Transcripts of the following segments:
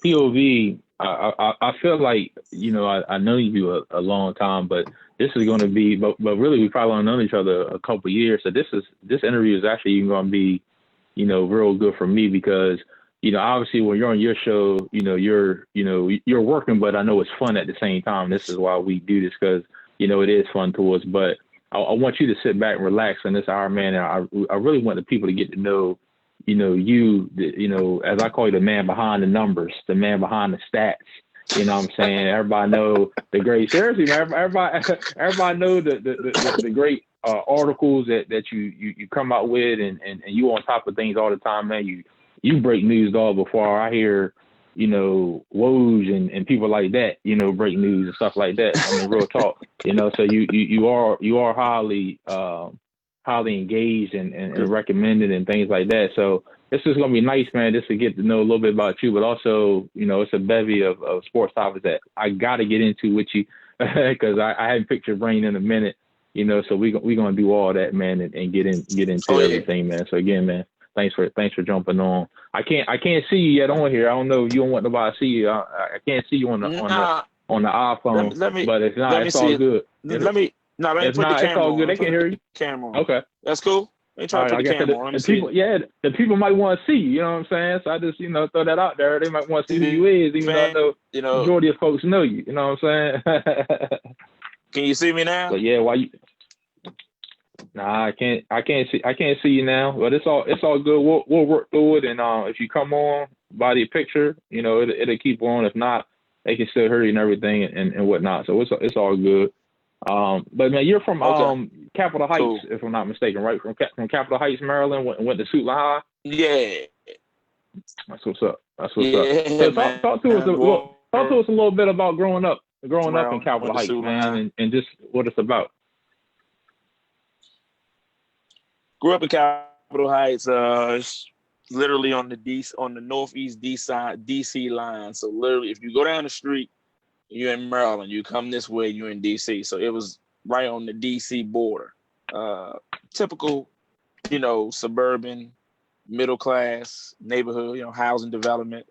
POV. I feel like I know you a long time, but this is going to be, but really we probably only known each other a couple of years. So this interview is actually even going to be, real good for me because obviously when you're on your show, you're working, but I know it's fun at the same time. This is why we do this because it is fun to us. But I want you to sit back and relax on this hour, man. And I really want the people to get to know. As I call you, the man behind the numbers, the man behind the stats. You know what I'm saying? Everybody know the great, seriously, man. Everybody know the great articles that you come out with, and you on top of things all the time, man. You break news all before I hear, Woj and people like that, break news and stuff like that. I mean, real talk, So you are highly engaged and recommended and things like that. So this is going to be nice, man, just to get to know a little bit about you, but also, it's a bevy of sports topics that I got to get into with you because I hadn't picked your brain in a minute, so we're going to do all that, man, and get into everything, man. So again, man, thanks for jumping on. I can't see you yet on here. I don't know if you don't want nobody to see you. I can't see you on the iPhone, but it's not, it's all good. Let me put the camera on. It's all good. They can hear you. Camera on. Okay. That's cool. They try to put the camera on. The people might want to see you. You know what I'm saying? So I just throw that out there. They might want to see who you is, even though I know majority of folks know you. You know what I'm saying? Can you see me now? But yeah, why you? Nah, I can't see you now. But it's all good. We'll work through it. And if you come on by the picture, it'll keep on. If not, they can still hear you and everything and whatnot. So it's all good. But man, you're from Capitol Heights, cool, if I'm not mistaken, right? From Capitol Heights, Maryland, went to Suitland High. Yeah, that's what's up. So talk to us a little bit about growing up in Capitol Heights, man, and just what it's about. Grew up in Capitol Heights. It's literally on the northeast DC line. So literally, if you go down the street, you're in Maryland. You come this way, you're in DC. So it was right on the DC border. Typical, suburban, middle class neighborhood, housing development.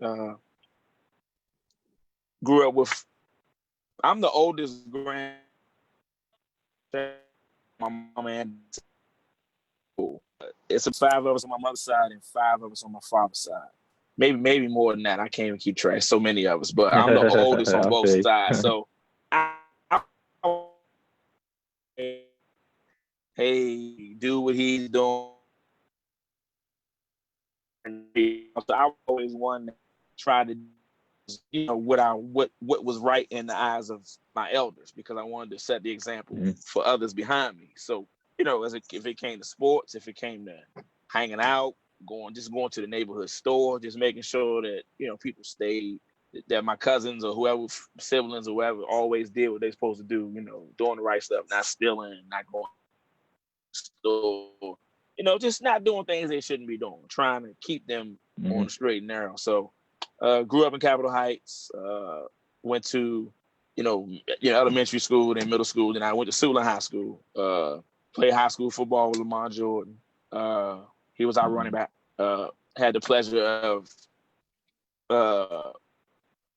Grew up with. I'm the oldest grand. My mom and it's 5 of us on my mother's side and 5 of us on my father's side. Maybe more than that. I can't even keep track. So many of us, but I'm the oldest on both sides. So, hey, do what he's doing. So I always one that tried to, what was right in the eyes of my elders because I wanted to set the example for others behind me. So, if it came to sports, if it came to hanging out, going to the neighborhood store, just making sure that people stayed, that my cousins or whoever, siblings or whoever, always did what they're supposed to do, doing the right stuff, not stealing, not going to the store, just not doing things they shouldn't be doing, trying to keep them on the straight and narrow. So grew up in Capitol Heights, went to elementary school, then middle school, then I went to Suitland High School, played high school football with Lamar Jordan. He was our running back. Had the pleasure of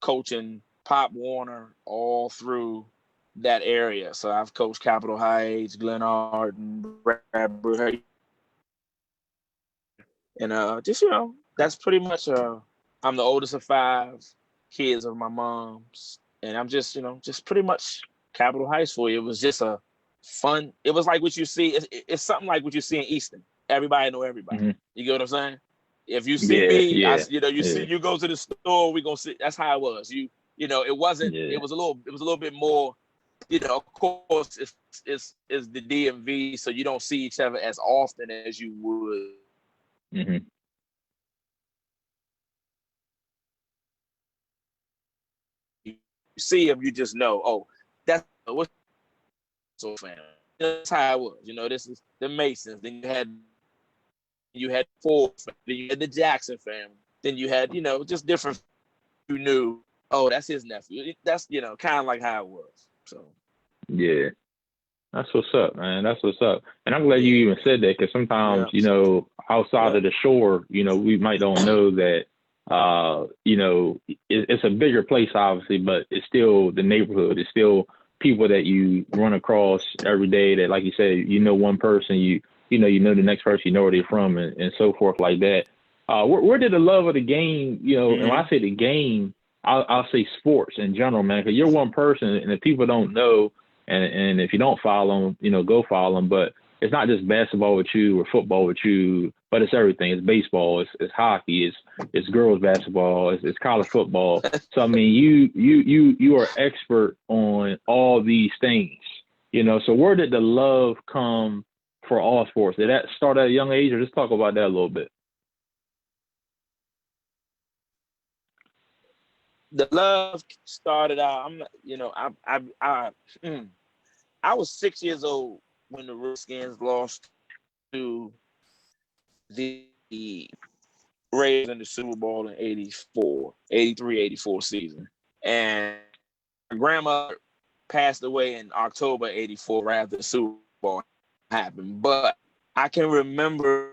coaching Pop Warner all through that area. So I've coached Capitol Heights, Glen Arden, Bradbury. And just, that's pretty much, I'm the oldest of 5 kids of my mom's. And I'm just, just pretty much Capitol Heights for you. It was just a fun, it was like what you see, it's something like what you see in Easton. Everybody know everybody. You get what I'm saying? If you see me, see, you go to the store, we gonna see. That's how it was. It wasn't. Yeah. It was a little bit more. Of course, it's the DMV, so you don't see each other as often as you would. You see them, you just know. Oh, that's what's so family. That's how it was. This is the Masons. Then you had Ford, then you had the Jackson family, then you had, just different, you knew, oh, that's his nephew. That's, kind of like how it was. So. Yeah. That's what's up, man. That's what's up. And I'm glad you even said that because sometimes, outside of the shore, we might don't know that, You know, it's a bigger place, obviously, but it's still the neighborhood. It's still people that you run across every day that, like you said, you know one person, you know the next person, you know where they're from, and so forth like that. Where did the love of the game, you know, and when I say the game, I'll say sports in general, man, because you're one person, and if people don't know, and if you don't follow them, you know, go follow them. But it's not just basketball with you or football with you, but it's everything. It's baseball, it's hockey, it's girls basketball, it's college football. So I mean, you are expert on all these things, you know. So where did the love come for all sports? Did that start at a young age, or just talk about that a little bit? The love started out. I was 6 years old when the Redskins lost to the Raiders in the Super Bowl in 84 season. And my grandmother passed away in October 84 right after the Super Bowl happened. But I can remember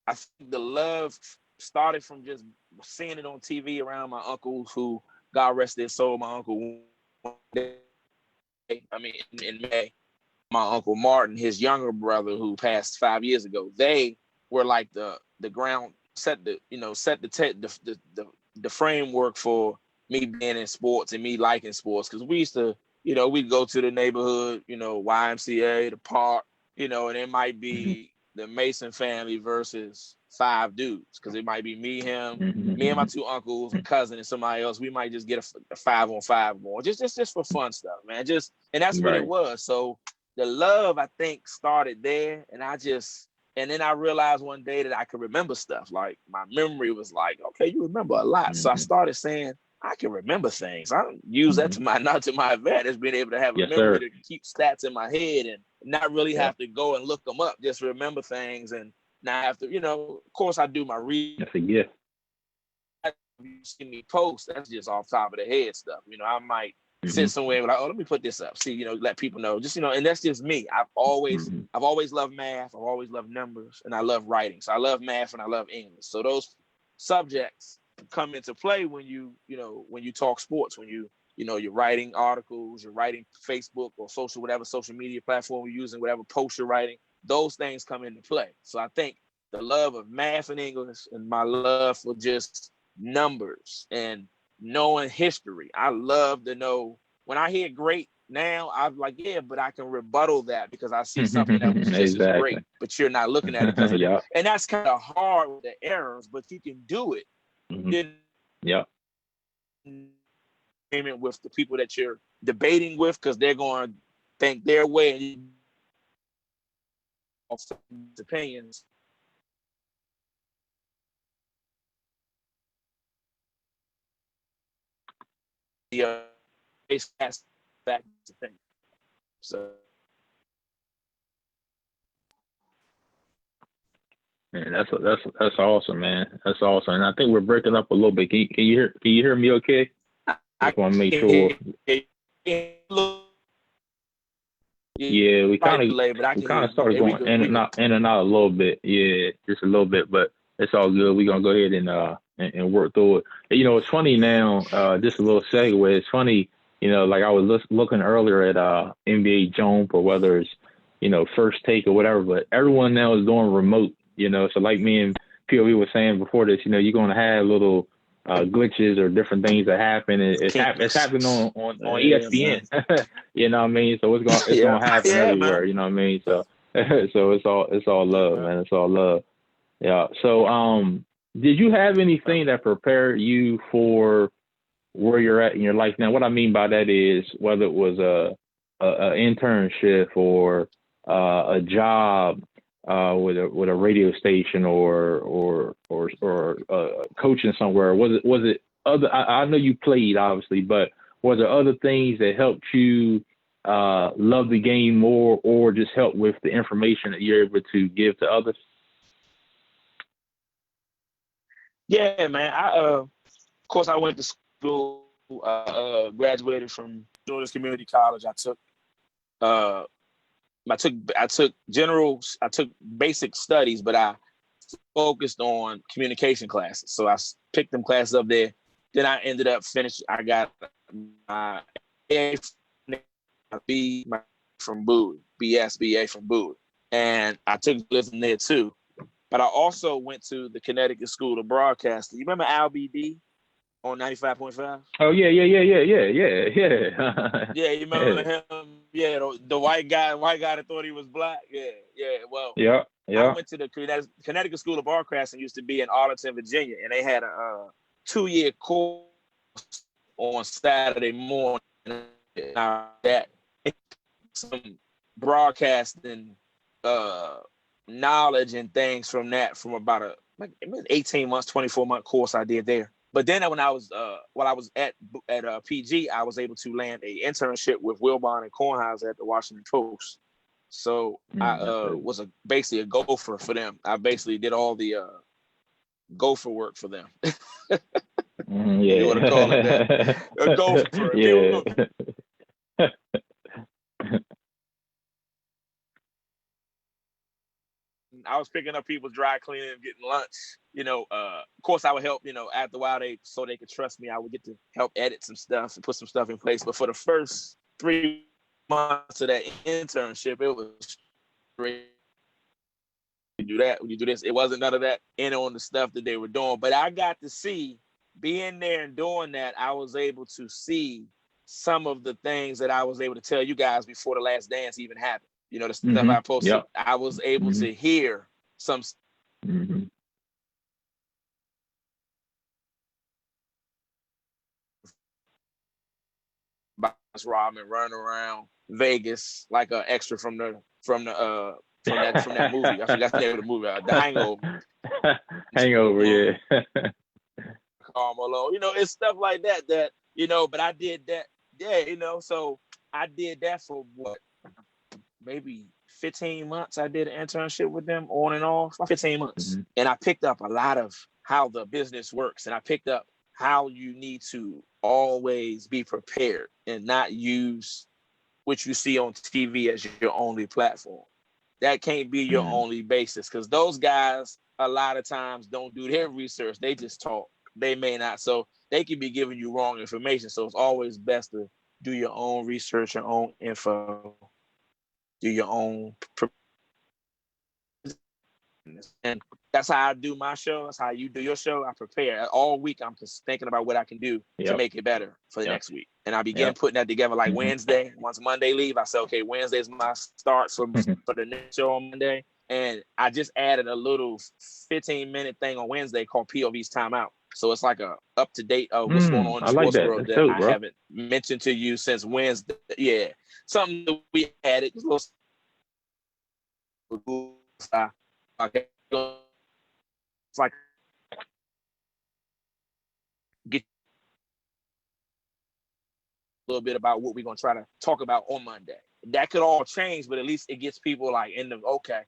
I think the love started from just seeing it on TV around my uncles who, God rest their soul, my uncle, in May, my uncle Martin, his younger brother who passed 5 years ago, they were like the ground, set the framework for me being in sports and me liking sports. Because we used to, we'd go to the neighborhood, YMCA, the park, and it might be the Mason family versus five dudes, because it might be me and my two uncles, a cousin, and somebody else. We might just get a 5-on-5 going, just for fun stuff, man. And that's what it was. So the love, I think, started there, and then I realized one day that I could remember stuff. Like my memory was like, okay, you remember a lot. So I started saying, I can remember things. I don't use that not to my advantage, being able to have a memory to keep stats in my head and not really have to go and look them up. Just remember things and not have to, of course I do my reading. That's a gift. You see me post, that's just off top of the head stuff. I might sit somewhere and be like, oh, let me put this up. See, let people know. Just, and that's just me. I've always loved math. I've always loved numbers, and I love writing. So I love math and I love English. So those subjects come into play when you talk sports, when you're writing articles, you're writing Facebook or whatever social media platform you're using, whatever post you're writing, those things come into play. So I think the love of math and English and my love for just numbers and knowing history. I love to know when I hear great now, I'm like, yeah, but I can rebuttal that because I see something that was just as great, but you're not looking at it because of that. And that's kind of hard with the errors, but you can do it. With the people that you're debating with, because they're going to think their way of opinions. Back to thing. So. Man, that's awesome, man. That's awesome. And I think we're breaking up a little bit. Can you hear me okay? I just want to make sure. Yeah, we kind of started going in and out a little bit. Yeah, just a little bit, but it's all good. We're gonna go ahead and work through it. It's funny now. Just a little segue. It's funny. Like I was looking earlier at NBA Jump, or whether it's First Take or whatever. But everyone now is doing remote. So like me and POV was saying before this, you're gonna have little glitches or different things that happen. It's happening on ESPN. You know what I mean? So it's gonna happen everywhere. Man. You know what I mean? So it's all love, man. It's all love. Yeah. So did you have anything that prepared you for where you're at in your life now? What I mean by that is whether it was a internship or a job with a radio station or coaching somewhere. Was it other? I know you played obviously, but was there other things that helped you love the game more, or just help with the information that you're able to give to others? Yeah, man. Of course, I went to school, graduated from Jordan's Community College. I took basic studies, but I focused on communication classes. So I picked them classes up there. Then I ended up I got my A from Bowie, BA from Bowie. And I took living there too. But I also went to the Connecticut School of Broadcasting. You remember Al BD on 95.5? Oh, yeah. Yeah, you remember him? Yeah, the white guy that thought he was black. Yeah. Well, yeah. I went to the Connecticut School of Broadcasting, used to be in Arlington, Virginia, and they had a 2-year course on Saturday morning. That some broadcasting knowledge and things from about 18 months, 24-month course I did there. But then when I was while I was at PG, I was able to land a internship with Wilbon and Kornheiser at the Washington Post. So I was basically a gopher for them. I basically did all the gopher work for them. Yeah. You want to call it that? A gopher. Yeah. I was picking up people's dry cleaning and getting lunch. Of course, I would help, after a while, so they could trust me. I would get to help edit some stuff and put some stuff in place. But for the first 3 months of that internship, it was great. You do that, when you do this, it wasn't none of that in on the stuff that they were doing. But I got to see, being there and doing that, I was able to see some of the things that I was able to tell you guys before the Last Dance even happened. The stuff I posted. Yep. I was able to hear some. Robin running around Vegas like an extra from that movie. I forgot the name of the movie. The Hangover. Hangover, yeah. Carmelo. It's stuff like that. But I did that. Yeah, so I did that for what? Maybe 15 months. I did an internship with them on and off. 15 months. And I picked up a lot of how the business works. And I picked up how you need to always be prepared and not use what you see on TV as your only platform. That can't be your only basis, because those guys a lot of times don't do their research. They just talk. They may not. So they could be giving you wrong information. So it's always best to do your own research, your own info, do your own. And that's how I do my show. That's how you do your show. I prepare all week. I'm just thinking about what I can do to make it better for the next week. And I began putting that together like Wednesday. Once Monday leave, I said, okay, Wednesday is my start for the next show on Monday. And I just added a little 15-minute thing on Wednesday called POV's Timeout. So it's like a up-to-date of what's going on in the sports world that I haven't mentioned to you since Wednesday. Yeah. Something that we added. Just a little okay. It's like get a little bit about what we're going to try to talk about on Monday. That could all change, but at least it gets people like in the okay.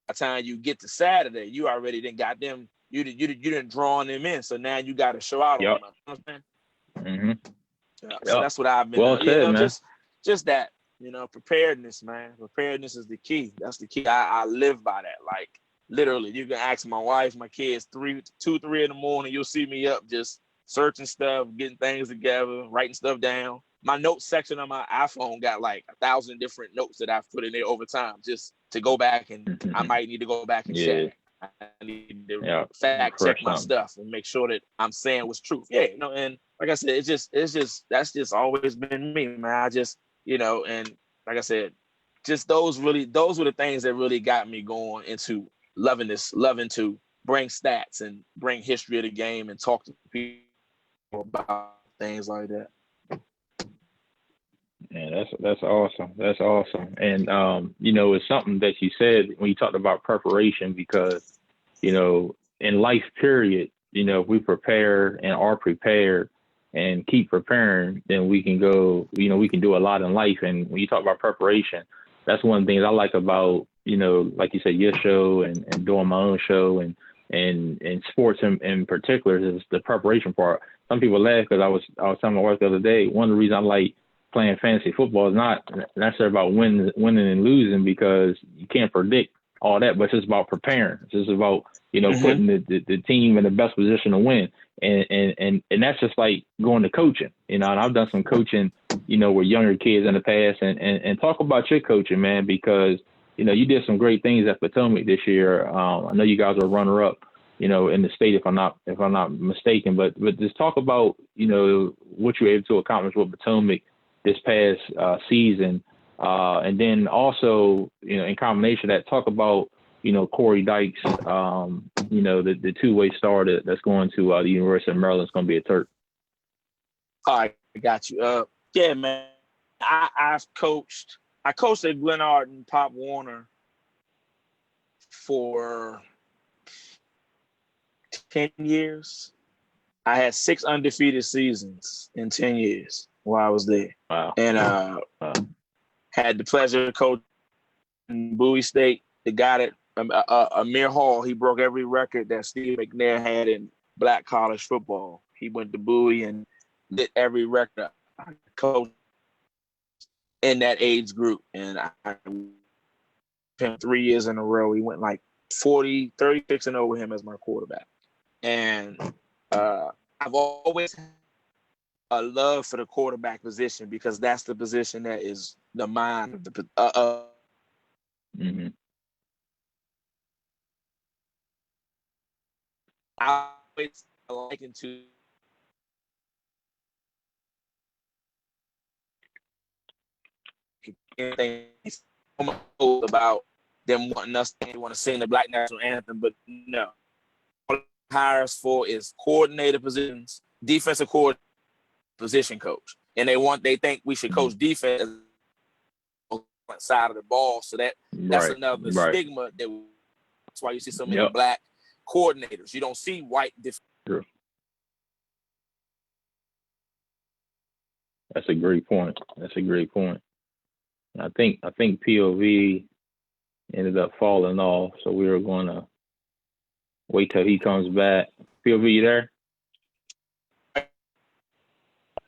By the time you get to Saturday, you already didn't got them. You didn't draw them in, so now you got to show out on them. So that's what I've been. Well said, man. Just that, preparedness, man. Preparedness is the key. That's the key. I live by that. Like literally, you can ask my wife, my kids, 2, 3 in the morning. You'll see me up just searching stuff, getting things together, writing stuff down. My notes section on my iPhone got like 1,000 different notes that I've put in there over time, just to go back and I might need to go back and check. I need to fact check my stuff and make sure that I'm saying what's truth. Yeah, and like I said, that's just always been me, man. I just, and like I said, just those were the things that really got me going into loving to bring stats and bring history of the game and talk to people about things like that. Yeah, that's awesome. That's awesome. And it's something that you said when you talked about preparation, because in life period, if we prepare and are prepared and keep preparing, then we can go, we can do a lot in life. And when you talk about preparation, that's one of the things I like about, like you said, your show and doing my own show and sports in particular is the preparation part. Some people laugh because I was telling my wife the other day, one of the reasons I like playing fantasy football is not necessarily about winning and losing, because you can't predict all that, but it's just about preparing. It's just about, putting the team in the best position to win. And that's just like going to coaching, and I've done some coaching, with younger kids in the past, and talk about your coaching, man, because, you did some great things at Potomac this year. I know you guys are runner up, in the state, if I'm not mistaken, but just talk about, what you were able to accomplish with Potomac this past season. And then also, in combination of that, talk about, Corey Dykes, the two-way star that's going to the University of Maryland is going to be a Terp. All right, I got you. Yeah, man. I coached at Glenard and Pop Warner for 10 years. I had 6 undefeated seasons in 10 years while I was there. Wow. And had the pleasure of coaching in Bowie State. The guy that Amir Hall, he broke every record that Steve McNair had in black college football. He went to Bowie and did every record I coached in that age group. And I him 3 years in a row. He went like 36-0 with him as my quarterback. And I've always had a love for the quarterback position, because that's the position that is the mind of the I always liken to things about them wanting us to want to sing the Black National Anthem, but no. All hires for is coordinator positions, defensive coordinator, position coach, and they think we should coach defense on the side of the ball. So that's another stigma. That's why you see so many black coordinators. You don't see white defense. Sure. That's a great point. I think POV ended up falling off, so we were going to wait till he comes back. POV, you there?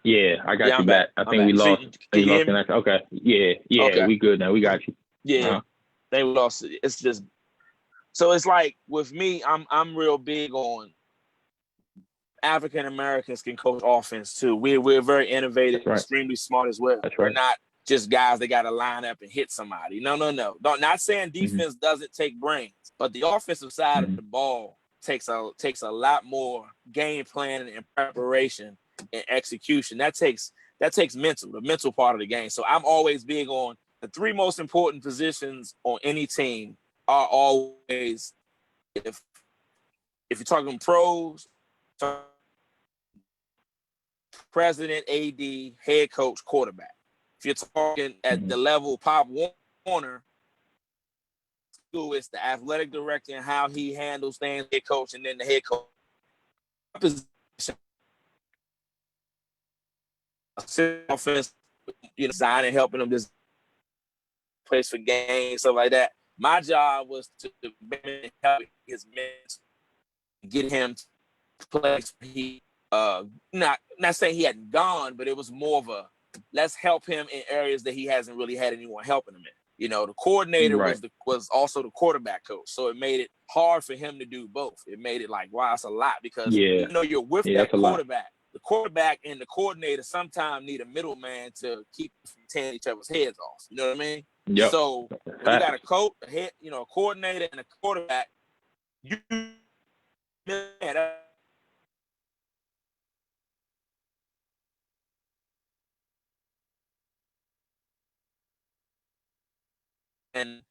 Yeah, I got you back. I think we lost. Can you hear me? Okay. Yeah, okay. We good now. We got you. Yeah, they lost. It's just so it's like with me, I'm real big on African Americans can coach offense too. We're very innovative, extremely smart as well. We're not just guys that got to line up and hit somebody. No. Not saying defense doesn't take brains, but the offensive side of the ball takes a lot more game planning and preparation and execution. That takes the mental part of the game. So I'm always big on the 3 most important positions on any team are always, if you're talking pros, president, AD, head coach, quarterback. If you're talking at the level Pop Warner, who is the athletic director and how he handles things, head coach, and then the head coach position, offense, design and helping them just place for games, stuff like that. My job was to help his mentor, get him to place. He not saying he hadn't gone, but it was more of a let's help him in areas that he hasn't really had anyone helping him in. The coordinator was also the quarterback coach, so it made it hard for him to do both. It made it like, wow, it's a lot, because you're with that quarterback. The quarterback and the coordinator sometimes need a middleman to keep from tearing each other's heads off. You know what I mean? Yep. So when you got a coach, a coordinator, and a quarterback, and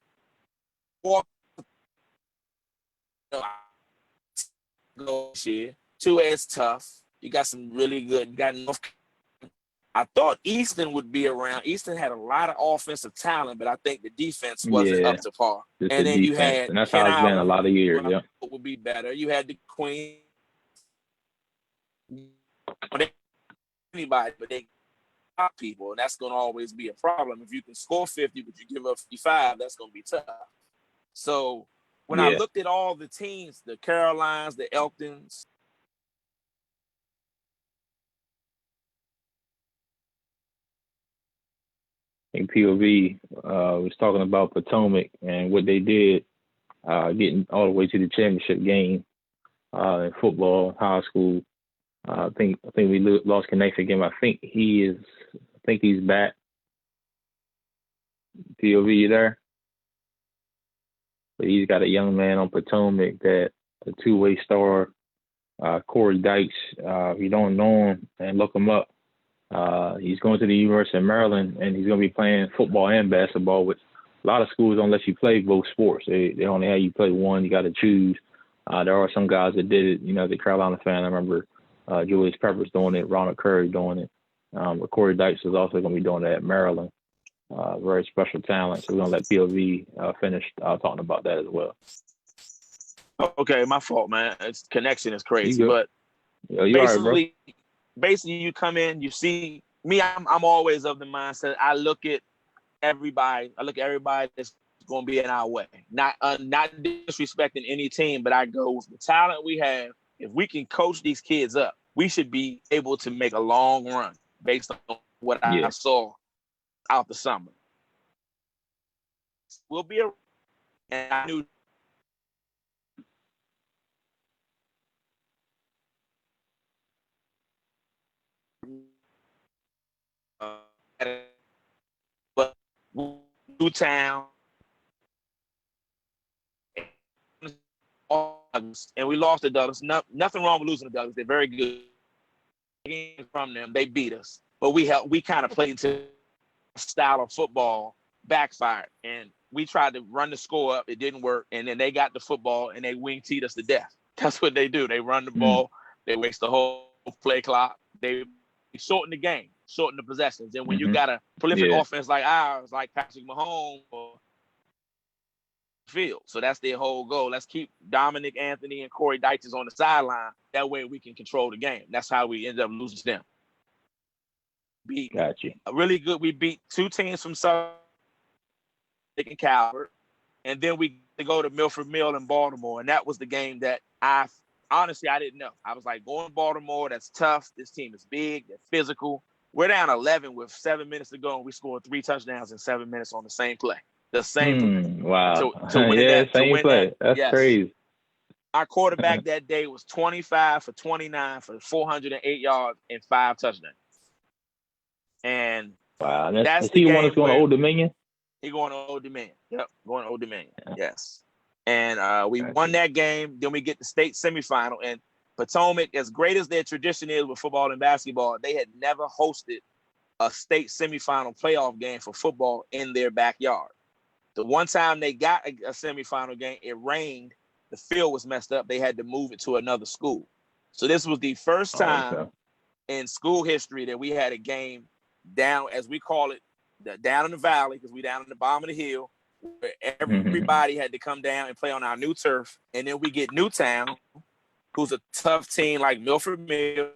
walk go shit. 2A is tough. You got some really good. You got North. I thought Easton would be around. Easton had a lot of offensive talent, but I think the defense wasn't up to par. And then you had, and that's how it's been a lot of years. Yeah, would be better. You had the Queen. anybody, but they got people, and that's going to always be a problem. If you can score 50, but you give up 55, that's going to be tough. So when I looked at all the teams, the Carolines, the Elktons, I think POV was talking about Potomac and what they did, getting all the way to the championship game in football, high school. I think we lost connection again. I think he's back. POV, you there? But he's got a young man on Potomac that a two-way star, Corey Dykes. If you don't know him, and look him up. He's going to the University of Maryland, and he's going to be playing football and basketball. Which a lot of schools don't let you play both sports. They only have you play one. You got to choose. There are some guys that did it. You know, the Carolina fan. I remember Julius Peppers doing it, Ronald Curry doing it. But Corey Dykes is also going to be doing that at Maryland. Very special talent. So we're going to let POV finish talking about that as well. Okay, my fault, man. Its connection is crazy. But basically, you come in, you see me, I'm always of the mindset. I look at everybody that's going to be in our way. Not disrespecting any team, but I go with the talent we have. If we can coach these kids up, we should be able to make a long run based on what I saw out the summer. We'll be and I knew but Newtown and we lost the Douglas. Nothing wrong with losing the Douglas. They're very good. From them, they beat us, but we kind of played into style of football backfired, and we tried to run the score up. It didn't work, and then they got the football and they wing teed us to death. That's what they do. They run the ball. They waste the whole play clock. They shorten the game, shorten the possessions. And when you got a prolific offense like ours, like Patrick Mahomes or field. So that's their whole goal. Let's keep Dominic Anthony and Corey Dykes on the sideline. That way we can control the game. That's how we ended up losing to them. Gotcha. Really good. We beat two teams from Southern and Calvert. And then we go to Milford Mill in Baltimore. And that was the game that I didn't know. I was like, going to Baltimore, that's tough. This team is big. They're physical. We're down 11 with 7 minutes to go, and we scored 3 touchdowns in 7 minutes on the same play. The same play. Wow. To win play. That's crazy. Our quarterback that day was 25 for 29 for 408 yards and 5 touchdowns. And wow, that's the one that's going to Old Dominion? He going to Old Dominion. Yep, going to Old Dominion. Yes. And we won that game. Then we get the state semifinal. And Potomac, as great as their tradition is with football and basketball, they had never hosted a state semifinal playoff game for football in their backyard. The one time they got a semifinal game, it rained. The field was messed up. They had to move it to another school. So this was the first time in school history that we had a game down, as we call it, down in the valley, because we down in the bottom of the hill, where everybody had to come down and play on our new turf. And then we get Newtown, who's a tough team like Milford Mill.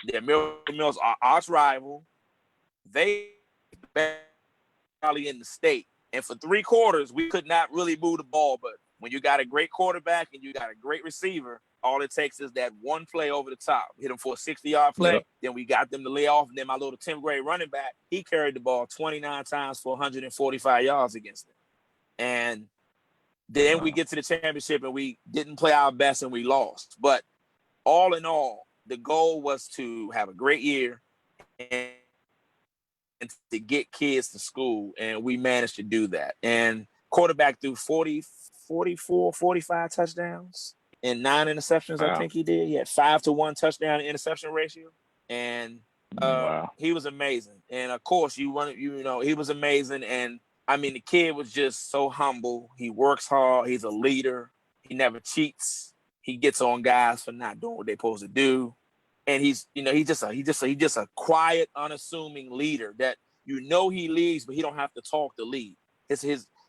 Yeah, Milford Mill's our arch rival. They probably in the state. And for 3 quarters, we could not really move the ball. But when you got a great quarterback and you got a great receiver, all it takes is that one play over the top. Hit them for a 60-yard play. Then we got them to lay off. And then my little 10th grade running back, he carried the ball 29 times for 145 yards against them. And then we get to the championship and we didn't play our best and we lost. But all in all, the goal was to have a great year and to get kids to school. And we managed to do that. And quarterback threw 44, 45 touchdowns and 9 interceptions. Wow. I think he did. He had 5-to-1 touchdown interception ratio. And he was amazing. And of course, he was amazing. And I mean, the kid was just so humble. He works hard. He's a leader. He never cheats. He gets on guys for not doing what they're supposed to do. And he's just a quiet, unassuming leader that he leads, but he don't have to talk to lead.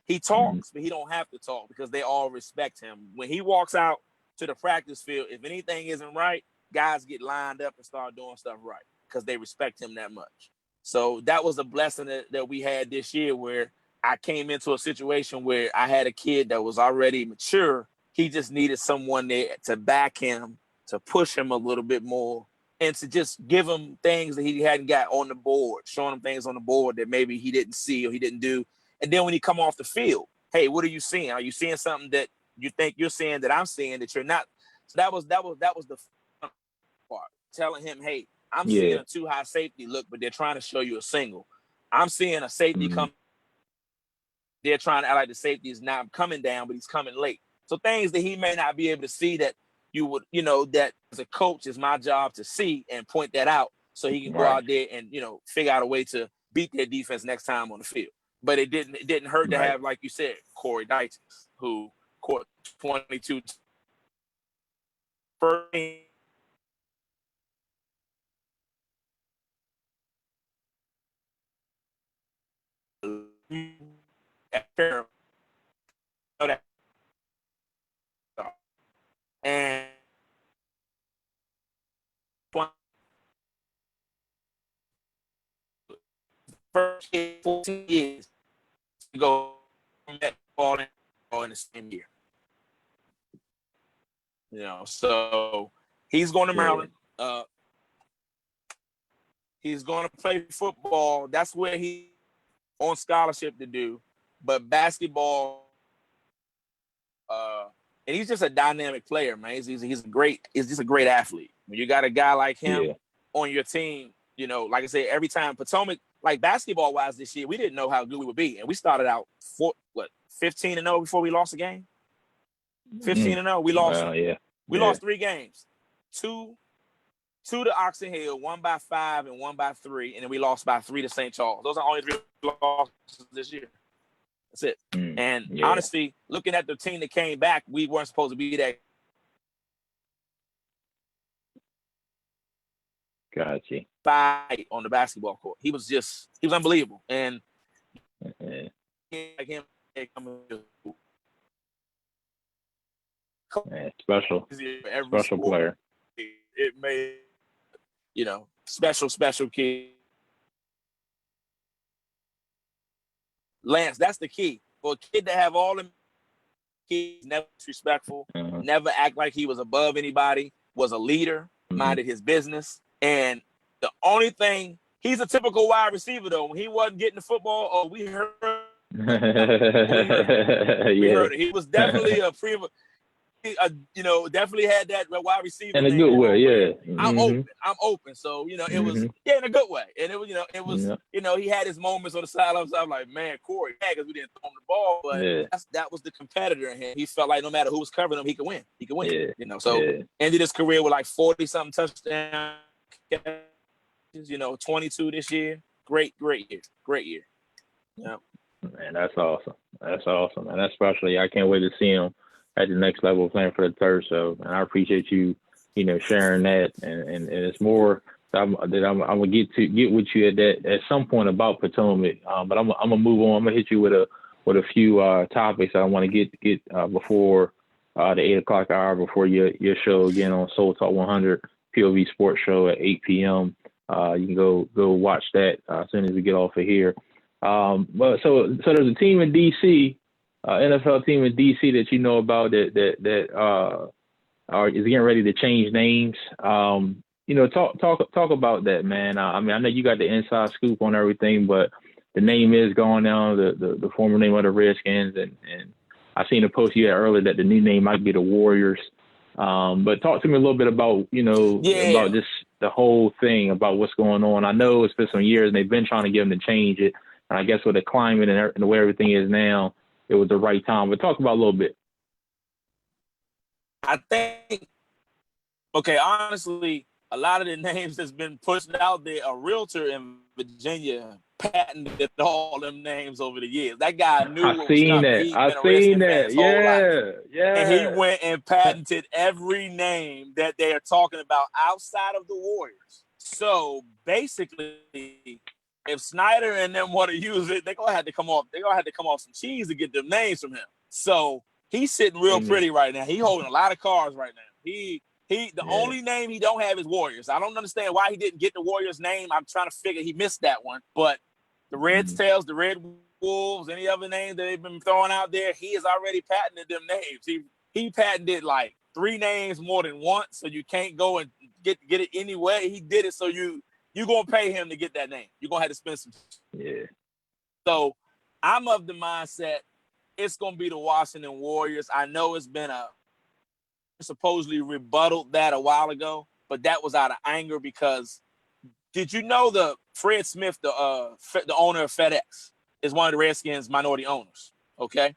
He talks, but he don't have to talk because they all respect him. When he walks out to the practice field, if anything isn't right, guys get lined up and start doing stuff right because they respect him that much. So that was a blessing that we had this year, where I came into a situation where I had a kid that was already mature. He just needed someone there to back him, to push him a little bit more, and to just give him things that he hadn't got on the board, showing him things on the board that maybe he didn't see or he didn't do. And then when he come off the field, hey, what are you seeing? Are you seeing something that you think you're seeing that I'm seeing that you're not? So that was the fun part. Telling him, hey, I'm seeing a too high safety look, but they're trying to show you a single. I'm seeing a safety come. They're trying to act like the safety is not coming down, but he's coming late. So things that he may not be able to see that you would, that as a coach is my job to see and point that out so he can go out there and, figure out a way to beat their defense next time on the field. But it didn't hurt to have, like you said, Corey Dyches, who caught 22 first team. And first 14 years to go from that ball in the same year. So he's going to Maryland. He's going to play football. That's where he's on scholarship to do. But basketball, and he's just a dynamic player, man. He's just a great athlete. When you got a guy like him on your team, like I said, every time Potomac, like basketball wise this year, we didn't know how good we would be. And we started out 15-0 before we lost a game. 15-0. We lost. We lost 3 games. Two to Oxon Hill, 1 by 5 and 1 by 3, and then we lost by 3 to St. Charles. Those are only 3 losses this year. That's it. And honestly, looking at the team that came back, we weren't supposed to be that. Gotcha. Fight on the basketball court. He was unbelievable. And like him, special player. It made, special kid. Lance, that's the key. For a kid to have all them kids, never disrespectful, never act like he was above anybody, was a leader, minded his business. And the only thing, he's a typical wide receiver, though. When he wasn't getting the football, we heard we heard it. He was definitely definitely had that wide receiver in a good way. I'm open. So it was in a good way, and it was he had his moments on the sideline. So I'm like, man, Corey, because we didn't throw him the ball, but that was the competitor in him. He felt like no matter who was covering him, he could win. Ended his career with like 40-something touchdowns. 22 this year. Great year. Yeah. Man, that's awesome. And especially, I can't wait to see him at the next level playing for the Terps. So, and I appreciate you, sharing that. And it's more that I'm gonna get with you at some point about Potomac. But I'm gonna move on. I'm gonna hit you with a few topics that I want to get before the 8:00 hour, before your show again on Soul Talk 100 POV Sports Show at 8 p.m. You can go watch that as soon as we get off of here. But so there's a team in DC, NFL team in DC that you know about that is getting ready to change names. Talk about that, man. I know you got the inside scoop on everything, but the name is going now, the former name of the Redskins, and I seen a post you had earlier that the new name might be the Warriors. But talk to me a little bit about, about just the whole thing, about what's going on. I know it's been some years and they've been trying to get them to change it. And I guess with the climate and the way everything is now, it was the right time. But talk about a little bit. I think, honestly, a lot of the names that's been pushed out there, a realtor in Virginia patented all them names over the years. That guy knew what was coming. I seen that. Yeah. And he went and patented every name that they are talking about outside of the Warriors. So basically, if Snyder and them want to use it, they're gonna have to come off some cheese to get them names from him. So he's sitting real pretty right now. He holding a lot of cards right now. The only name he don't have is Warriors. I don't understand why he didn't get the Warriors name. I'm trying to figure he missed that one. But the Red Tails, the Red Wolves, any other names that they've been throwing out there, he has already patented them names. He patented like 3 names more than once, so you can't go and get it anyway. He did it so you're gonna pay him to get that name. You're gonna have to spend some. Yeah. So I'm of the mindset it's gonna be the Washington Warriors. I know it's been supposedly rebutted that a while ago, but that was out of anger because did you know the Fred Smith, the owner of FedEx, is one of the Redskins' minority owners? Okay.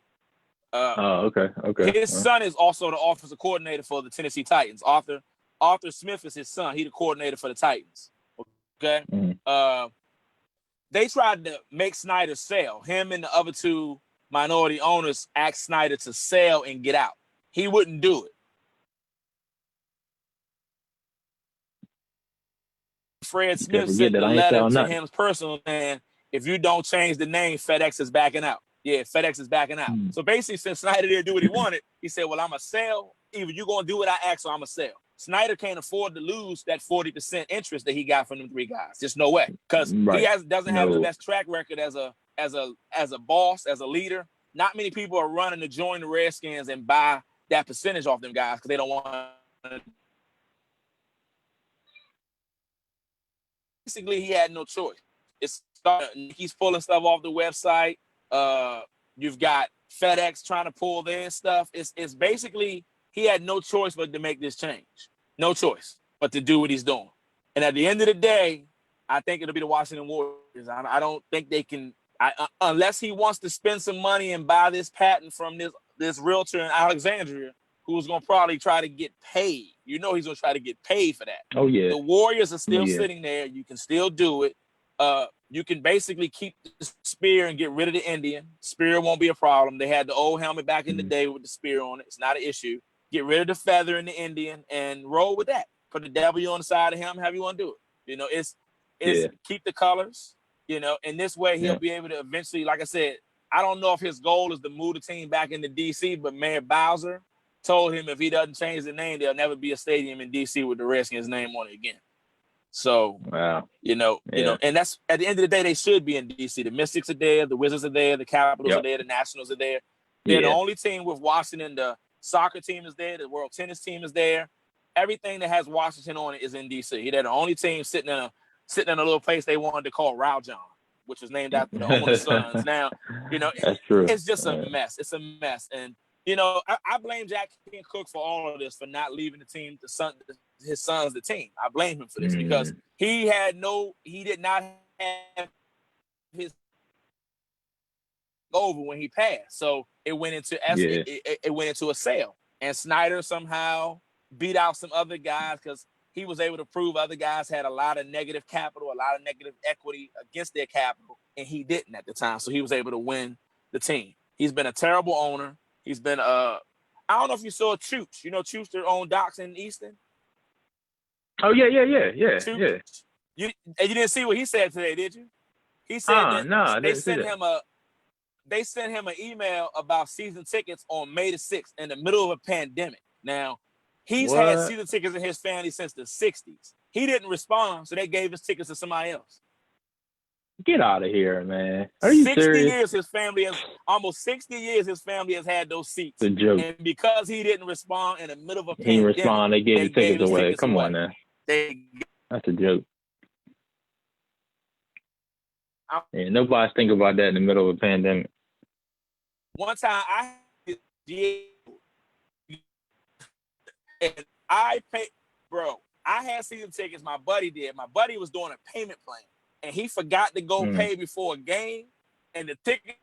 Okay. His son is also the offensive coordinator for the Tennessee Titans. Arthur Smith is his son. He's the coordinator for the Titans. Okay. They tried to make Snyder sell. Him and the other 2 minority owners asked Snyder to sell and get out. He wouldn't do it. Fred Smith sent a letter to him personally saying, if you don't change the name, FedEx is backing out. Yeah, FedEx is backing out. So basically, since Snyder didn't do what he wanted, he said, well, I'm going to sell. Either you're going to do what I ask or I'm going to sell. Snyder can't afford to lose that 40% interest that he got from them 3 guys. Just no way. Because he doesn't have the best track record as a boss, as a leader. Not many people are running to join the Redskins and buy that percentage off them guys because they don't want to. Basically, he had no choice. He's pulling stuff off the website. You've got FedEx trying to pull their stuff. It's basically he had no choice but to make this change. No choice but to do what he's doing. And at the end of the day, I think it'll be the Washington Warriors. I don't think they can, unless he wants to spend some money and buy this patent from this realtor in Alexandria, who's going to probably try to get paid. You know he's going to try to get paid for that. Oh, yeah. The Warriors are still sitting there. You can still do it. You can basically keep the spear and get rid of the Indian. Spear won't be a problem. They had the old helmet back in the day with the spear on it. It's not an issue. Get rid of the feather in the Indian and roll with that. Put the W on the side of him, however you want to do it. You know, it's keep the colors, you know, and this way he'll be able to eventually, like I said, I don't know if his goal is to move the team back into D.C., but Mayor Bowser told him if he doesn't change the name, there'll never be a stadium in D.C. with the Redskins name on it again. So, you know, and that's at the end of the day, they should be in D.C. The Mystics are there, the Wizards are there, the Capitals are there, the Nationals are there. They're the only team with Washington. The soccer team is there, the World Tennis team is there. Everything that has Washington on it is in D.C. They're the only team sitting in a little place they wanted to call Raljon, which is named after the owner's sons. Now, you know, it's just a mess. It's a mess. And, you know, I blame Jack King Cook for all of this, for not leaving the team, his sons, the team. I blame him for this because he did not have his over when he passed. So it went into it went into a sale. And Snyder somehow beat out some other guys because he was able to prove other guys had a lot of negative capital, a lot of negative equity against their capital, and he didn't at the time. So he was able to win the team. He's been a terrible owner. He's been I don't know if you saw Chooch. You know Chooch, their own docks in Easton? Oh, yeah. Chooch. You didn't see what he said today, did you? He said they sent him an email about season tickets on May the 6th in the middle of a pandemic. Now, he's had season tickets in his family since the 60s. He didn't respond, so they gave his tickets to somebody else. Get out of here, man. Are you serious? Almost 60 years his family has had those seats. It's a joke. And because he didn't respond in the middle of a pandemic, he didn't respond, they gave the tickets away. Come on, man. That's a joke. Nobody's thinking about that in the middle of a pandemic. One time I had season tickets. My buddy did. My buddy was doing a payment plan, and he forgot to go pay before a game, and the ticket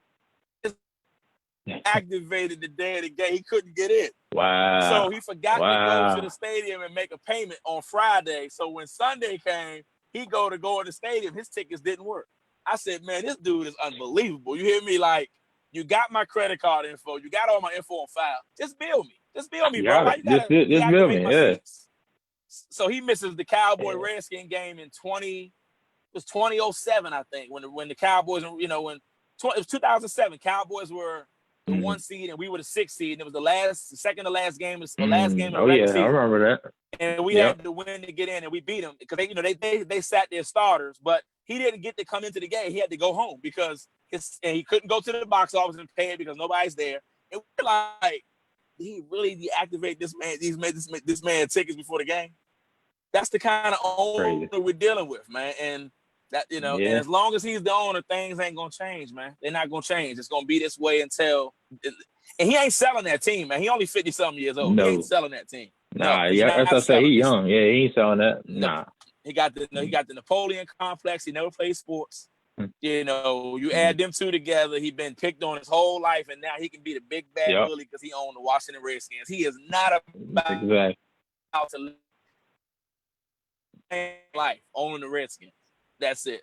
activated the day of the game. He couldn't get in. Wow. So he forgot to go to the stadium and make a payment on Friday. So when Sunday came, he go to the stadium. His tickets didn't work. I said, man, this dude is unbelievable. You hear me? Like, you got my credit card info. You got all my info on file. Just bill me. Just bill me, bro. Just bill me, yeah. So he misses the Cowboy-Redskin game in 2007, I think, when the Cowboys, you know, it was 2007. Cowboys were the 1 seed and we were the 6 seed, and it was the second to last game, or last game of the Oh regular yeah, season. I remember that. And we had to win to get in, and we beat them because they sat their starters, but he didn't get to come into the game. He had to go home because he couldn't go to the box office and pay it because nobody's there. And we're like, did he really deactivate this man? This man tickets before the game. That's the kind of owner we're dealing with, man. And that and as long as he's the owner, things ain't gonna change, man. They're not gonna change. It's gonna be this way until. And he ain't selling that team, man. He only 50-something years old. No. He ain't selling that team. Nah, yeah, that's what I say. He young. Yeah, he ain't selling that. Nah. He got the Napoleon complex. He never played sports. You add them two together. He been picked on his whole life, and now he can be the big bad bully because he owned the Washington Redskins. He is not about to live life owning the Redskins. That's it.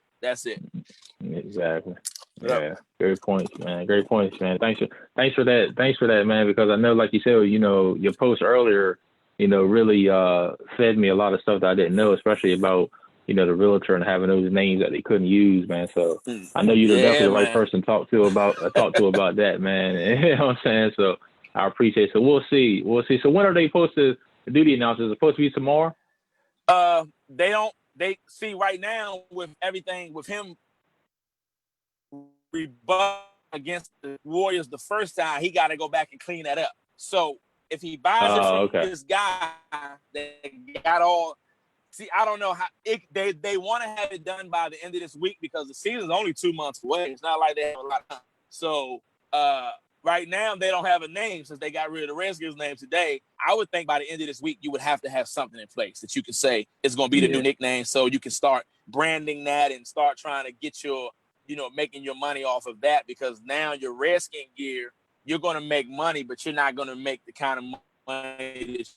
Exactly. Yeah. Great points, man. Great points, man. Thanks for that, man. Because I know, like you said, your post earlier, really fed me a lot of stuff that I didn't know, especially about the realtor and having those names that they couldn't use, man. So I know you're definitely the right person to talk to about that, man. You know what I'm saying? So I appreciate it. So we'll see. So when are they supposed to do the announcements? Is it supposed to be tomorrow? They see right now with everything with him rebut against the Warriors the first time, he got to go back and clean that up. So if he buys it from this guy that got all, see, I don't know how they want to have it done by the end of this week because the season's only 2 months away. It's not like they have a lot of time. So right now they don't have a name since they got rid of the Redskins name today. I would think by the end of this week you would have to have something in place that you can say it's going to be the new nickname, so you can start branding that and start trying to get your making your money off of that, because now your Redskin gear, you're going to make money, but you're not going to make the kind of money that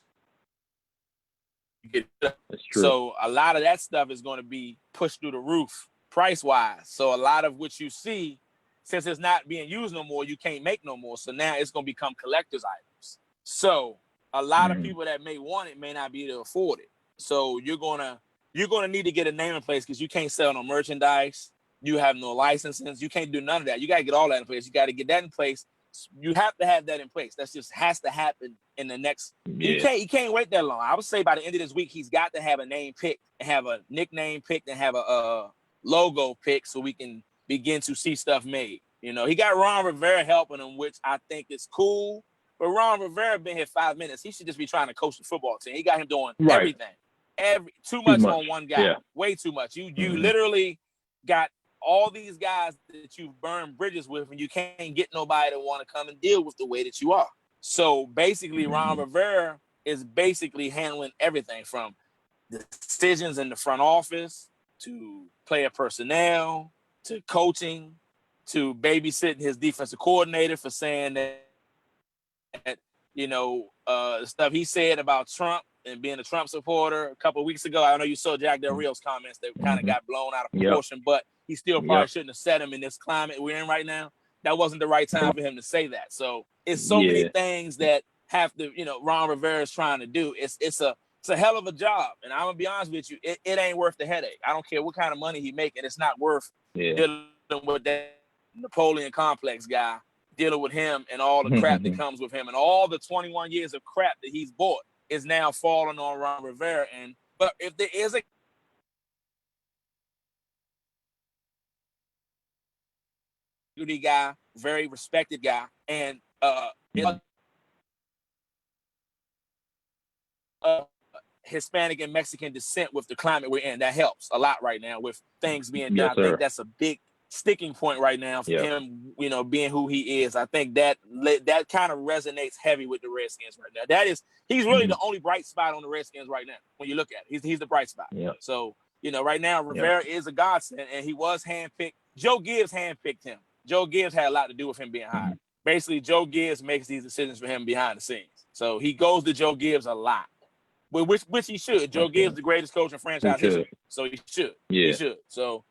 you get. That's true. So a lot of that stuff is going to be pushed through the roof price-wise. So a lot of what you see, since it's not being used no more, you can't make no more. So now it's going to become collector's items. So a lot of people that may want it may not be able to afford it. So you're gonna need to get a name in place because you can't sell no merchandise. You have no licenses. You can't do none of that. You got to get all that in place. You got to get that in place. You have to have that in place. That just has to happen in the next. You can't wait that long. I would say by the end of this week, he's got to have a name picked, and have a nickname picked, and have a logo picked, so we can begin to see stuff made. He got Ron Rivera helping him, which I think is cool. But Ron Rivera been here 5 minutes. He should just be trying to coach the football team. He got him doing everything. Too much on one guy. Yeah. Way too much. You literally got all these guys that you've burned bridges with, and you can't get nobody to want to come and deal with the way that you are. So basically, Ron Rivera is basically handling everything from the decisions in the front office to player personnel to coaching to babysitting his defensive coordinator for saying that stuff he said about Trump and being a Trump supporter a couple of weeks ago. I know you saw Jack Del Rio's comments that kind of got blown out of proportion, but he still probably shouldn't have said them in this climate we're in right now. That wasn't the right time for him to say that. So it's so many things that have to, Ron Rivera is trying to do. It's a hell of a job. And I'm gonna be honest with you, it ain't worth the headache. I don't care what kind of money he making. It's not worth dealing with that Napoleon complex guy, dealing with him and all the crap that comes with him, and all the 21 years of crap that he's bought is now falling on Ron Rivera. But if there is a guy, very respected guy, and Hispanic and Mexican descent with the climate we're in, that helps a lot right now with things being done. I think that's a big sticking point right now for him, being who he is. I think that kind of resonates heavy with the Redskins right now. He's really the only bright spot on the Redskins right now. When you look at it, he's the bright spot. So, right now Rivera is a godsend, and he was handpicked. Joe Gibbs handpicked him. Joe Gibbs had a lot to do with him being hired. Basically, Joe Gibbs makes these decisions for him behind the scenes. So he goes to Joe Gibbs a lot. Which he should. Joe Gibbs the greatest coach in franchise history. So he should. He should. So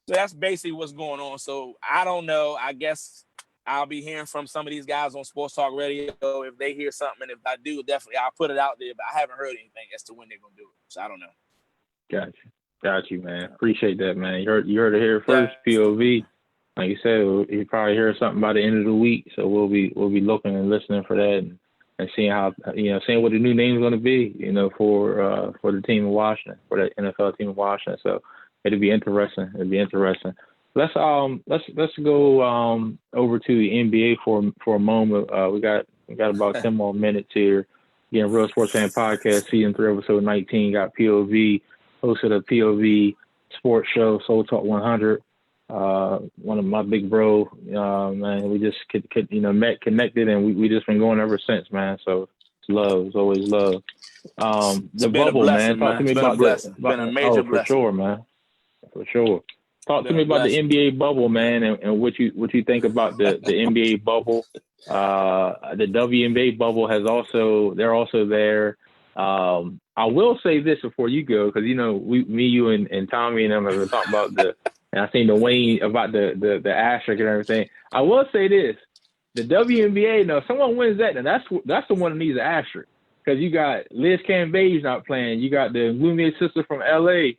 that's basically what's going on. So I don't know. I guess I'll be hearing from some of these guys on Sports Talk Radio if they hear something. And if I do, definitely I'll put it out there. But I haven't heard anything as to when they're going to do it. So I don't know. Got you, man. Appreciate that, man. You heard it here first, POV. like you said, you probably hear something by the end of the week. So we'll be looking and listening for that and seeing how seeing what the new name is going to be. For the team in Washington, for the NFL team in Washington. So it'll be interesting. Let's go over to the NBA for a moment. We got about 10 more minutes here. Again, Real Sports Fan Podcast, Season 3, Episode 19. Got POV, hosted a POV sports show, Soul Talk 100. One of my big bro, man. We just met, connected, and we just been going ever since, man. So it's love. It's always love. The bubble, blessing, man. Talk to me about It's been a major blessing. For sure, man. For sure. Talk to me about the NBA bubble, man, and what you think about the NBA bubble. The WNBA bubble they're also there. I will say this before you go, because you and Tommy and them have talked about and I seen the Wayne about the asterisk and everything. I will say this: the WNBA. Now, if someone wins that, then that's the one that needs an asterisk, because you got Liz Cambage not playing, you got the Lumiere sister from LA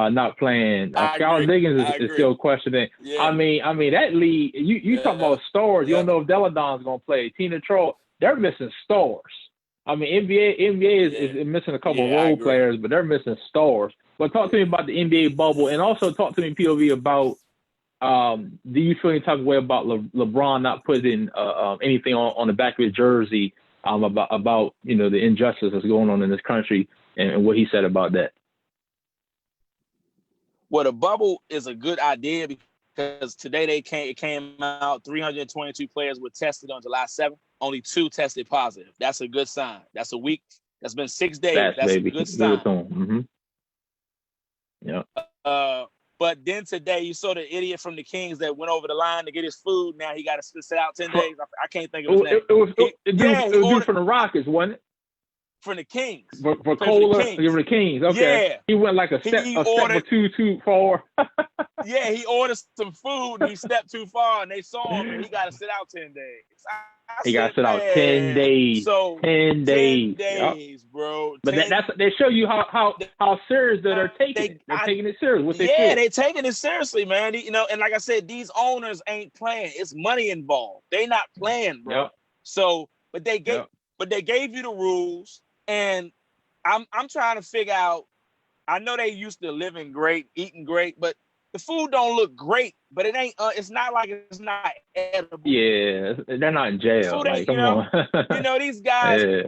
not playing. Skylar Diggins is still questioning. Yeah. I mean that league. You talk about stars. You don't know if Deladon's gonna play. Tina Troll. They're missing stars. I mean NBA is missing a couple of role players, but they're missing stars. But talk to me about the NBA bubble, and also talk to me, POV, about do you feel any type of way about LeBron not putting anything on the back of his jersey about the injustice that's going on in this country and what he said about that? Well, the bubble is a good idea because today it came out 322 players were tested on July 7th. Only 2 tested positive. That's a good sign. That's a week. That's been 6 days. That's a good sign. Mm-hmm. Yeah. But then today you saw the idiot from the Kings that went over the line to get his food. Now he got to sit out 10 days. I can't think of his name. It was from the Rockets, wasn't it? From the Kings. For Cola, from the Kings. Okay. Yeah. He went like a step or too far. Yeah, he ordered some food and he stepped too far and they saw him and he got to sit out 10 days. He got to sit out 10 days. So 10 days. 10 days, bro. But they show you how serious that they're taking it. They're taking it serious. They're taking it seriously, man. And like I said, these owners ain't playing. It's money involved. They not playing, bro. Yep. So, but they gave you the rules. And I'm trying to figure out, I know they used to living great, eating great, but the food don't look great, but it ain't, it's not like it's not edible. Yeah, they're not in jail. Like, come on. These guys. Yeah.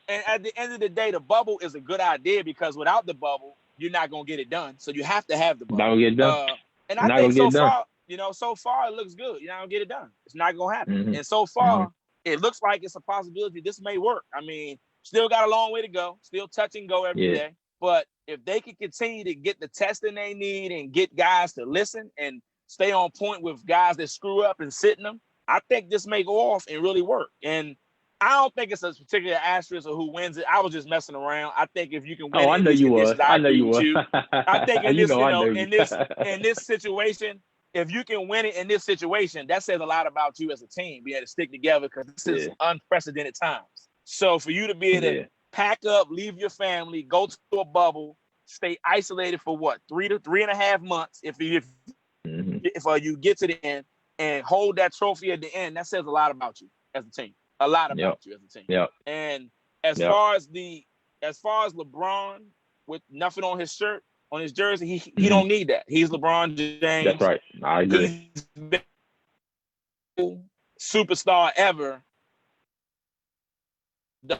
And at the end of the day, the bubble is a good idea because without the bubble, you're not going to get it done. So you have to have the bubble. Not going to get it done. And I think so far it looks good. You're not going to get it done. It's not going to happen. Mm-hmm. And so far, it looks like it's a possibility this may work. I mean, still got a long way to go. Still touch and go every day. But if they can continue to get the testing they need and get guys to listen and stay on point with guys that screw up and sitting them, I think this may go off and really work. And I don't think it's a particular asterisk or who wins it. I was just messing around. I think if you can win, I know you was. I know you was. I think in this, in this situation, if you can win it in this situation, that says a lot about you as a team. We had to stick together because this is unprecedented times. So for you to be able to pack up, leave your family, go to a bubble, stay isolated for what, 3 to 3.5 months. If you get to the end and hold that trophy at the end, that says a lot about you as a team. A lot about you as a team. Yep. And as far as LeBron with nothing on his shirt, on his jersey, he don't need that. He's LeBron James. That's right. I agree. He's the best superstar ever. The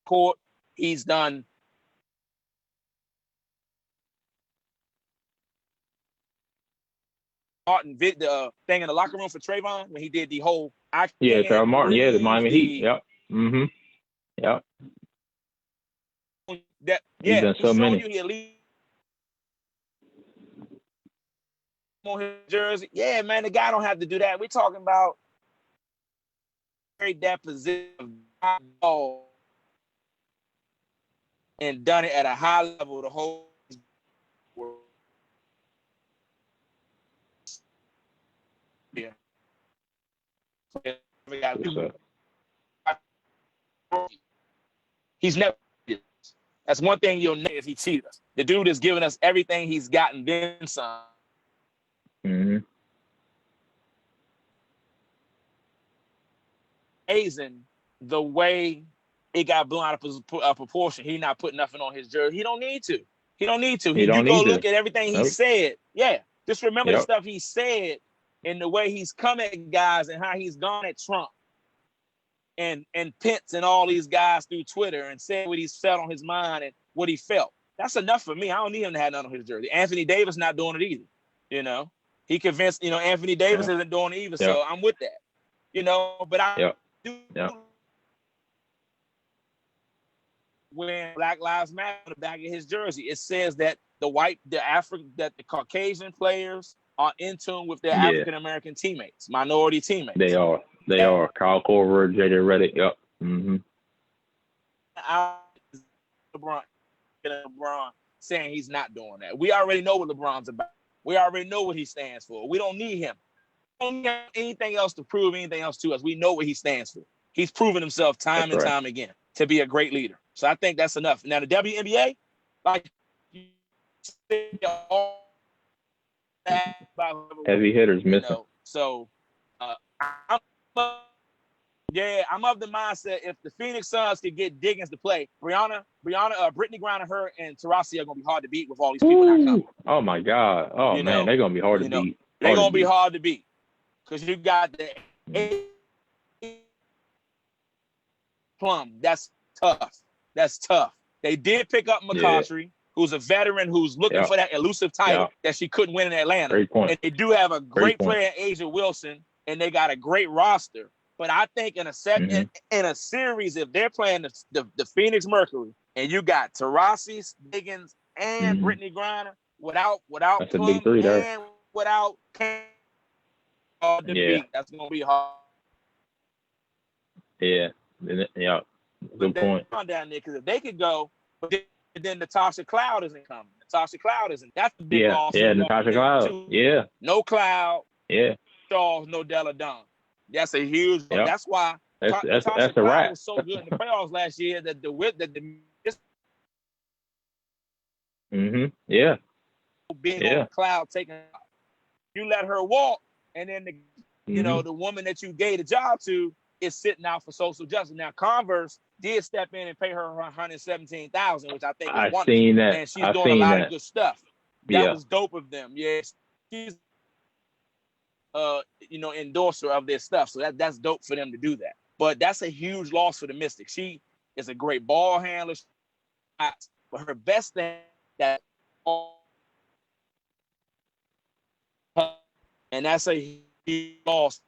court, he's done. Martin, the thing in the locker room for Trayvon when he did the whole. Trayvon Martin. Yeah, the Miami Heat. Yep. Mm-hmm. Yep. He's done so many. You at least on his jersey. Yeah, man, the guy don't have to do that. We're talking about that position and done it at a high level the whole world. Yeah. He's never. That's one thing you'll know is he cheated us. The dude is giving us everything he's gotten, then some. Mm-hmm. Amazing the way it got blown out of proportion. He not putting nothing on his jersey. He don't need to. He don't need to. You go look at everything he said. Yeah, just remember the stuff he said and the way he's come at guys and how he's gone at Trump and Pence and all these guys through Twitter and said what he's felt on his mind and what he felt. That's enough for me. I don't need him to have none on his jersey. Anthony Davis not doing it either. You know, he convinced, Anthony Davis isn't doing it either. So I'm with that. But I do when Black Lives Matter on the back of his jersey, it says that the Caucasian players are in tune with their African American teammates, minority teammates. They are. Kyle Korver, JJ Redick. Yep. Mm-hmm. LeBron saying he's not doing that. We already know what LeBron's about. We already know what he stands for. We don't need him. We don't need anything else to prove anything else to us. We know what he stands for. He's proven himself time and time again to be a great leader. So I think that's enough. Now the WNBA, like you said, all heavy hitters missing. So I'm of the mindset if the Phoenix Suns could get Diggins to play, Brittany Griner, her, and Taurasi are gonna be hard to beat with all these people not coming. Oh my God! Oh man, they're gonna be hard to beat. They're gonna be hard to beat because you got the Plum. That's tough. They did pick up McCautry, who's a veteran who's looking for that elusive title that she couldn't win in Atlanta. Great point. And they do have a great player, Asia Wilson, and they got a great roster. But I think in a series, if they're playing the Phoenix Mercury, and you got Taurasi, Diggins, and Brittany Griner without that's Plum a big three there. and without Cam, that's gonna be hard. Yeah. Good point. Down there because if they could go, but then Natasha Cloud isn't coming. Natasha Cloud isn't. That's the big loss. Yeah, Natasha Cloud. Yeah. No Cloud. Yeah. Charles, no Della Don. That's a huge. Yep. That's why that's a Cloud wrap. was so good in the playoffs last year that Yeah. Big Cloud taking. You let her walk, and then the woman that you gave the job to is sitting out for social justice. Now Converse did step in and pay her $117,000, which I think is wonderful. Seen that. And she's doing a lot of good stuff. That was dope of them. Yeah, she's endorser of their stuff. So that's dope for them to do that. But that's a huge loss for the Mystics. She is a great ball handler, but her best thing that and that's a huge loss.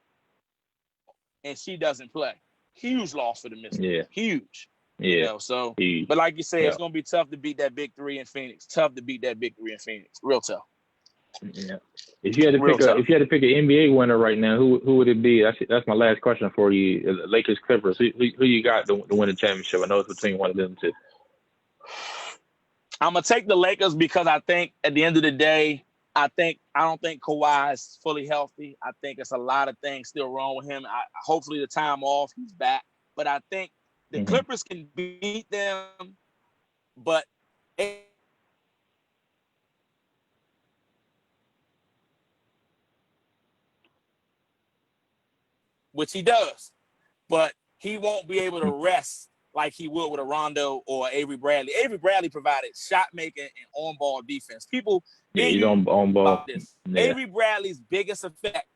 And she doesn't play. Huge loss for the Mystics. Yeah. Huge. Yeah. Huge. But like you said, it's gonna be tough to beat that big three in Phoenix. Real tough. Yeah. If you had to pick an NBA winner right now, who would it be? That's my last question for you. Lakers, Clippers. Who you got to win the championship? I know it's between one of them two. I'm gonna take the Lakers because I think at the end of the day, I don't think Kawhi is fully healthy. I think it's a lot of things still wrong with him. Hopefully the time off, he's back. But I think the Clippers can beat them, but which he does. But he won't be able to rest like he would with a Rondo or Avery Bradley. Avery Bradley provided shot making and on-ball defense. People he's on ball. Avery Bradley's biggest effect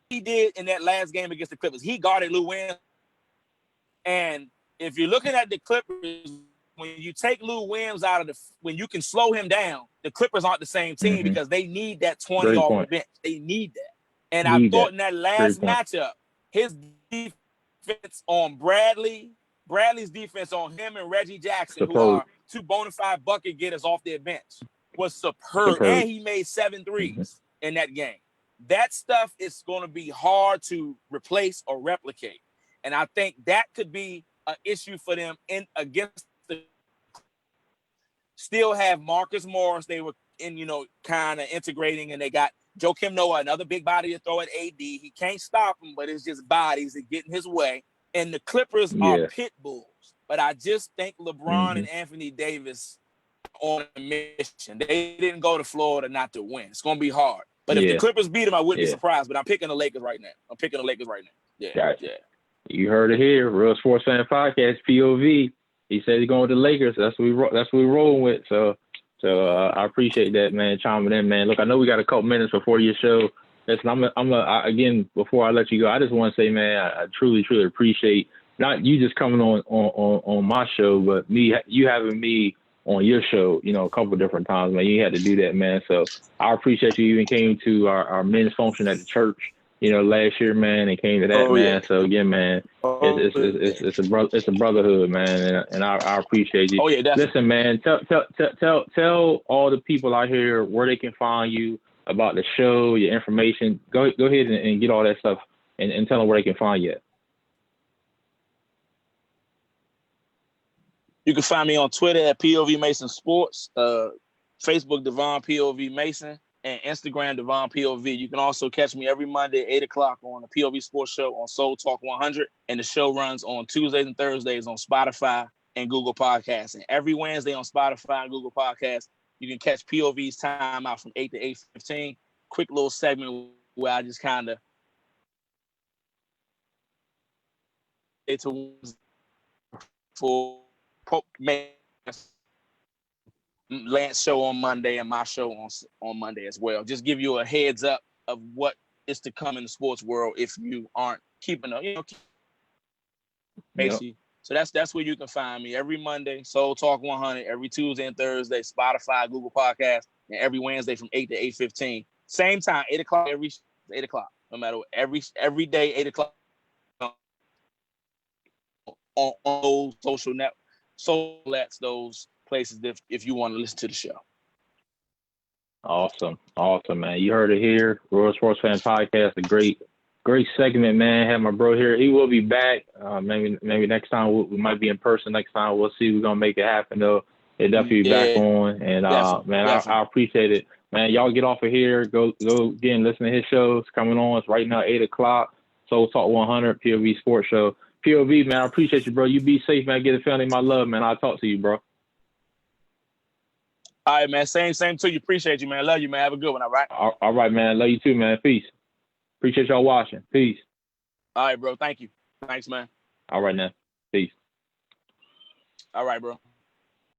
he did in that last game against the Clippers. He guarded Lou Williams. And if you're looking at the Clippers, when you take Lou Williams out of when you can slow him down, the Clippers aren't the same team because they need that 20 off the bench. They need that. And I thought in that last matchup, his defense on Bradley's defense on him and Reggie Jackson, who are two bona fide bucket getters off their bench, was superb. And he made 7 threes in that game. That stuff is going to be hard to replace or replicate. And I think that could be an issue for them against the still have Marcus Morris. They were kind of integrating, and they got Joakim Noah, another big body to throw at AD. He can't stop him, but it's just bodies that get in his way. And the Clippers are pit bulls. but I just think LeBron Mm-hmm. and Anthony Davis on a mission. They didn't go to Florida not to win. It's gonna be hard. But if the Yeah. Clippers beat them, I wouldn't be Yeah. surprised. But I'm picking the Lakers right now. Yeah, Gotcha. yeah. You heard it here. Real Sports Fan Podcast, POV. He said he's going with the Lakers. That's what we rolling with. So I appreciate that, man, chiming in, man. Look, I know we got a couple minutes before your show. Listen, again, before I let you go, I just want to say, man, I truly, truly appreciate not you just coming on my show, but you having me on your show, a couple of different times, man. You had to do that, man. So I appreciate you even came to our men's function at the church, last year, man, and came to that, man. Yeah. So again, man, it's a brotherhood, man, and I appreciate you. Oh yeah, definitely. Listen, man, tell all the people out here where they can find you, about the show, your information. Go ahead and get all that stuff and tell them where they can find you at. You can find me on Twitter at POV Mason Sports, Facebook Devon POV Mason, and Instagram Devon POV. You can also catch me every Monday at 8 o'clock on the POV Sports Show on Soul Talk 100, and the show runs on Tuesdays and Thursdays on Spotify and Google Podcasts. And every Wednesday on Spotify and Google Podcasts, you can catch POV's time out from 8 to 8:15. Quick little segment where I just kind of for Lance show on Monday and my show on Monday as well. Just give you a heads up of what is to come in the sports world if you aren't keeping up, basically. Yep. So that's where you can find me every Monday, Soul Talk 100, every Tuesday and Thursday, Spotify, Google Podcasts, and every Wednesday from 8 to 8:15. Same time, 8 o'clock, 8 o'clock, no matter what, every day, 8 o'clock on those social networks. So that's those places if you want to listen to the show. Awesome, man. You heard it here. Royal Sports Fan Podcast, a great segment, man. Have my bro here. He will be back. Maybe next time we might be in person. Next time we'll see. We're gonna make it happen though. He'll definitely be back on. And man, I appreciate it, man. Y'all get off of here. Go again. Listen to his shows coming on. It's right now 8 o'clock. Soul Talk 100 POV Sports Show. POV, man. I appreciate you, bro. You be safe, man. Get a family my love, man. I'll talk to you, bro. All right, man. Same to you. Appreciate you, man. Love you, man. Have a good one, all right? All right, man. Love you too, man. Peace. Appreciate y'all watching. Peace. All right, bro. Thank you. Thanks, man. All right, now. Peace. All right, bro.